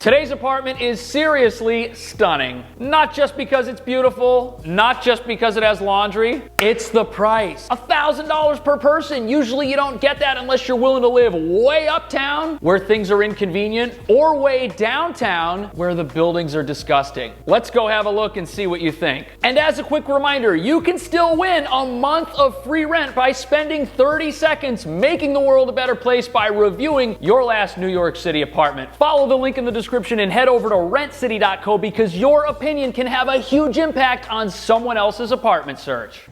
Today's apartment is seriously stunning. Not just because it's beautiful, not just because it has laundry, it's the price. $1,000 per person. Usually you don't get that unless you're willing to live way uptown, where things are inconvenient, or way downtown, where the buildings are disgusting. Let's go have a look and see what you think. And as a quick reminder, you can still win a month of free rent by spending 30 seconds making the world a better place by reviewing your last New York City apartment. Follow the link in the description and head over to rentcity.co because your opinion can have a huge impact on someone else's apartment search.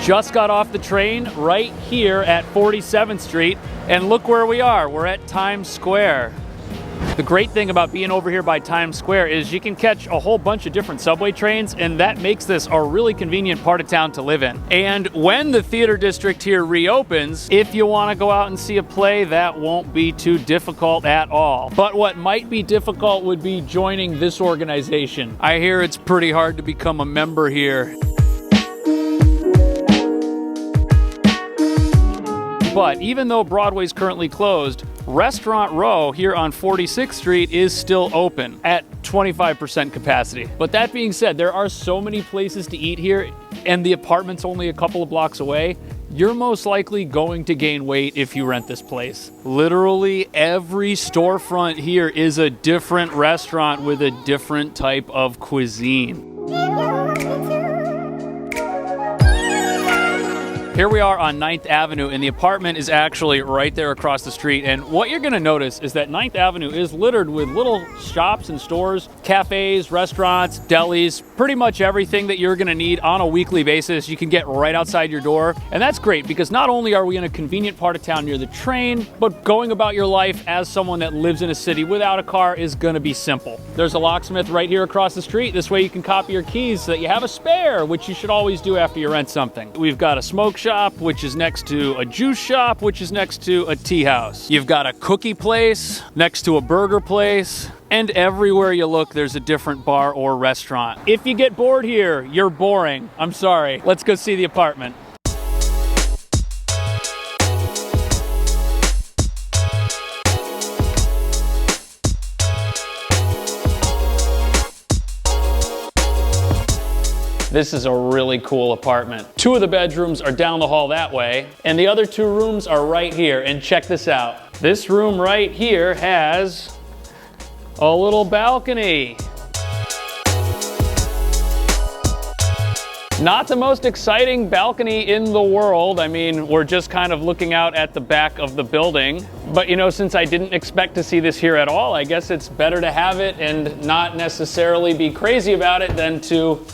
Just got off the train right here at 47th Street, and look where we are. We're at Times Square. The great thing about being over here by Times Square is you can catch a whole bunch of different subway trains, and that makes this a really convenient part of town to live in. And when the theater district here reopens, if you want to go out and see a play, that won't be too difficult at all. But what might be difficult would be joining this organization. I hear it's pretty hard to become a member here. But even though Broadway's currently closed, Restaurant Row here on 46th Street is still open at 25% capacity. But that being said, there are so many places to eat here, and the apartment's only a couple of blocks away. You're most likely going to gain weight if you rent this place. Literally every storefront here is a different restaurant with a different type of cuisine. Here we are on 9th Avenue, and the apartment is actually right there across the street. And what you're gonna notice is that 9th Avenue is littered with little shops and stores, cafes, restaurants, delis, pretty much everything that you're gonna need on a weekly basis you can get right outside your door. And that's great because not only are we in a convenient part of town near the train, but going about your life as someone that lives in a city without a car is gonna be simple. There's a locksmith right here across the street. This way you can copy your keys so that you have a spare, which you should always do after you rent something. We've got a smoke shop, which is next to a juice shop, which is next to a tea house. You've got a cookie place next to a burger place, and everywhere you look, there's a different bar or restaurant. If you get bored here, you're boring. I'm sorry. Let's go see the apartment. This is a really cool apartment. 2 of the bedrooms are down the hall that way, and the other 2 rooms are right here. And check this out. This room right here has a little balcony. Not the most exciting balcony in the world. I mean, we're just kind of looking out at the back of the building. But you know, since I didn't expect to see this here at all, I guess it's better to have it and not necessarily be crazy about it than to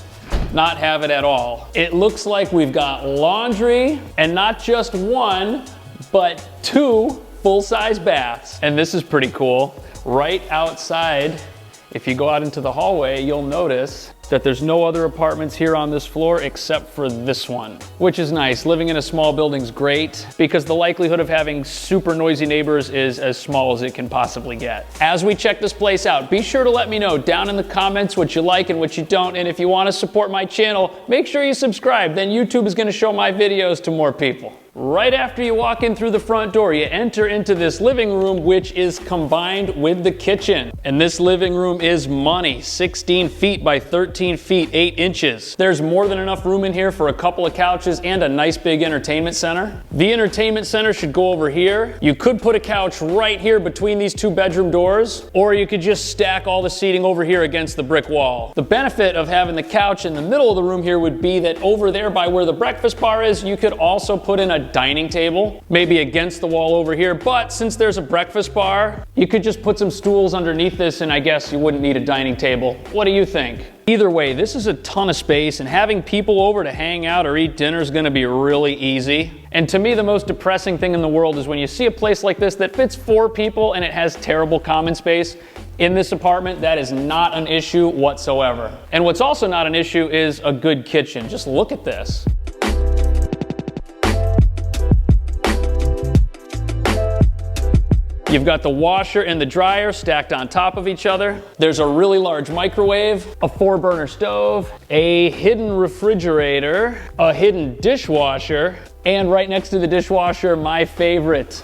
not have it at all. It looks like we've got laundry, and not just 1, but 2 full-size baths. And this is pretty cool. Right outside, if you go out into the hallway, you'll notice that there's no other apartments here on this floor except for this one, which is nice. Living in a small building's great because the likelihood of having super noisy neighbors is as small as it can possibly get. As we check this place out, be sure to let me know down in the comments what you like and what you don't. And if you want to support my channel, make sure you subscribe. Then YouTube is going to show my videos to more people. Right after you walk in through the front door, you enter into this living room, which is combined with the kitchen. And this living room is money, 16 feet by 13 feet, 8 inches. There's more than enough room in here for a couple of couches and a nice big entertainment center. The entertainment center should go over here. You could put a couch right here between these 2 bedroom doors, or you could just stack all the seating over here against the brick wall. The benefit of having the couch in the middle of the room here would be that over there by where the breakfast bar is, you could also put in a dining table, maybe against the wall over here. But since there's a breakfast bar, you could just put some stools underneath this, and I guess you wouldn't need a dining table. What do you think? Either way, this is a ton of space, and having people over to hang out or eat dinner is going to be really easy. And to me, the most depressing thing in the world is when you see a place like this that fits 4 people and it has terrible common space. In this apartment, that is not an issue whatsoever. And what's also not an issue is a good kitchen. Just look at this. You've got the washer and the dryer stacked on top of each other. There's a really large microwave, a 4-burner stove, a hidden refrigerator, a hidden dishwasher, and right next to the dishwasher, my favorite,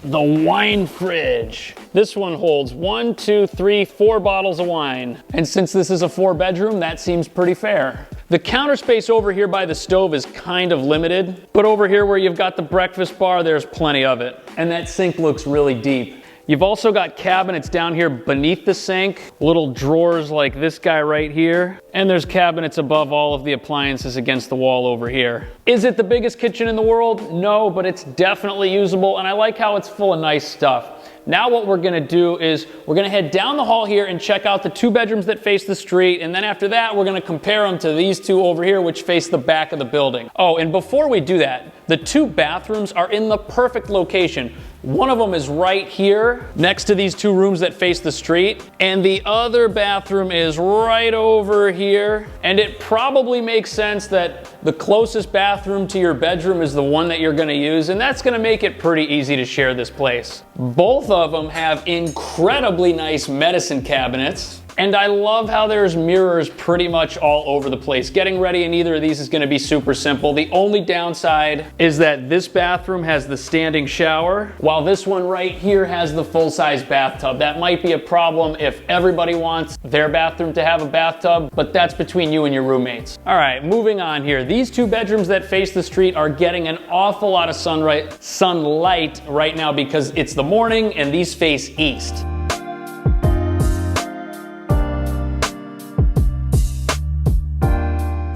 the wine fridge. This one holds 1, 2, 3, 4 bottles of wine. And since this is a 4-bedroom, that seems pretty fair. The counter space over here by the stove is kind of limited, but over here where you've got the breakfast bar, there's plenty of it. And that sink looks really deep. You've also got cabinets down here beneath the sink, little drawers like this guy right here, and there's cabinets above all of the appliances against the wall over here. Is it the biggest kitchen in the world? No, but it's definitely usable, and I like how it's full of nice stuff. Now what we're gonna do is we're gonna head down the hall here and check out the 2 bedrooms that face the street, and then after that we're gonna compare them to these 2 over here which face the back of the building. Oh, and before we do that, the 2 bathrooms are in the perfect location. One of them is right here next to these 2 rooms that face the street, and the other bathroom is right over here. And it probably makes sense that the closest bathroom to your bedroom is the one that you're gonna use, and that's gonna make it pretty easy to share this place. Both of them have incredibly nice medicine cabinets. And I love how there's mirrors pretty much all over the place. Getting ready in either of these is gonna be super simple. The only downside is that this bathroom has the standing shower, while this one right here has the full-size bathtub. That might be a problem if everybody wants their bathroom to have a bathtub, but that's between you and your roommates. All right, moving on here. These 2 bedrooms that face the street are getting an awful lot of sunlight right now because it's the morning and these face east.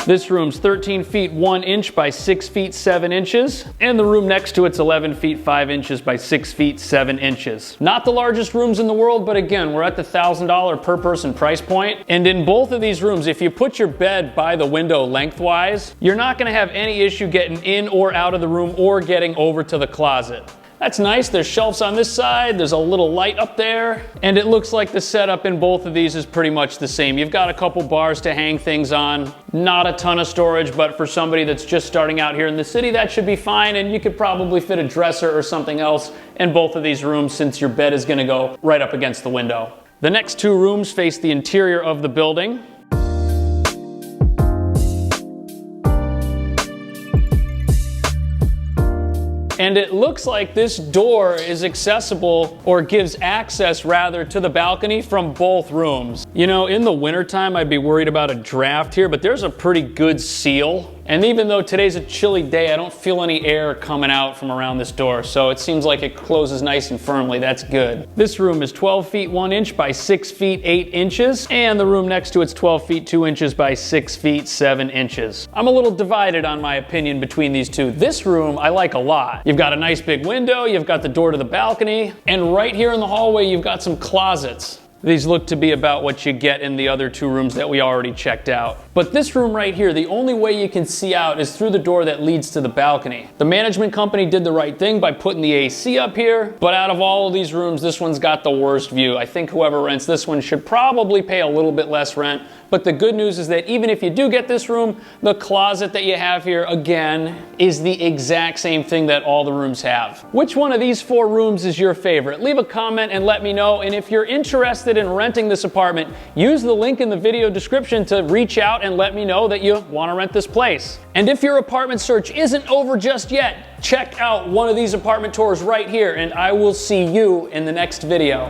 This room's 13 feet 1 inch by 6 feet 7 inches, and the room next to it's 11 feet 5 inches by 6 feet 7 inches. Not the largest rooms in the world, but again, we're at the $1,000 per person price point. And in both of these rooms, if you put your bed by the window lengthwise, you're not gonna have any issue getting in or out of the room or getting over to the closet. That's nice. There's shelves on this side, there's a little light up there, and it looks like the setup in both of these is pretty much the same. You've got a couple bars to hang things on, not a ton of storage, but for somebody that's just starting out here in the city, that should be fine, and you could probably fit a dresser or something else in both of these rooms since your bed is gonna go right up against the window. The next 2 rooms face the interior of the building. And it looks like this door is accessible, or gives access rather, to the balcony from both rooms. You know, in the wintertime, I'd be worried about a draft here, but there's a pretty good seal. And even though today's a chilly day, I don't feel any air coming out from around this door, so it seems like it closes nice and firmly. That's good. This room is 12 feet 1 inch by 6 feet 8 inches, and the room next to it's 12 feet 2 inches by 6 feet 7 inches. I'm a little divided on my opinion between these 2. This room I like a lot. You've got a nice big window, you've got the door to the balcony, and right here in the hallway you've got some closets. These look to be about what you get in the other 2 rooms that we already checked out. But this room right here, the only way you can see out is through the door that leads to the balcony. The management company did the right thing by putting the AC up here, but out of all of these rooms, this one's got the worst view. I think whoever rents this one should probably pay a little bit less rent. But the good news is that even if you do get this room, the closet that you have here, again, is the exact same thing that all the rooms have. Which one of these 4 rooms is your favorite? Leave a comment and let me know. And if you're interested in renting this apartment, use the link in the video description to reach out and let me know that you want to rent this place. And if your apartment search isn't over just yet, check out one of these apartment tours right here, and I will see you in the next video.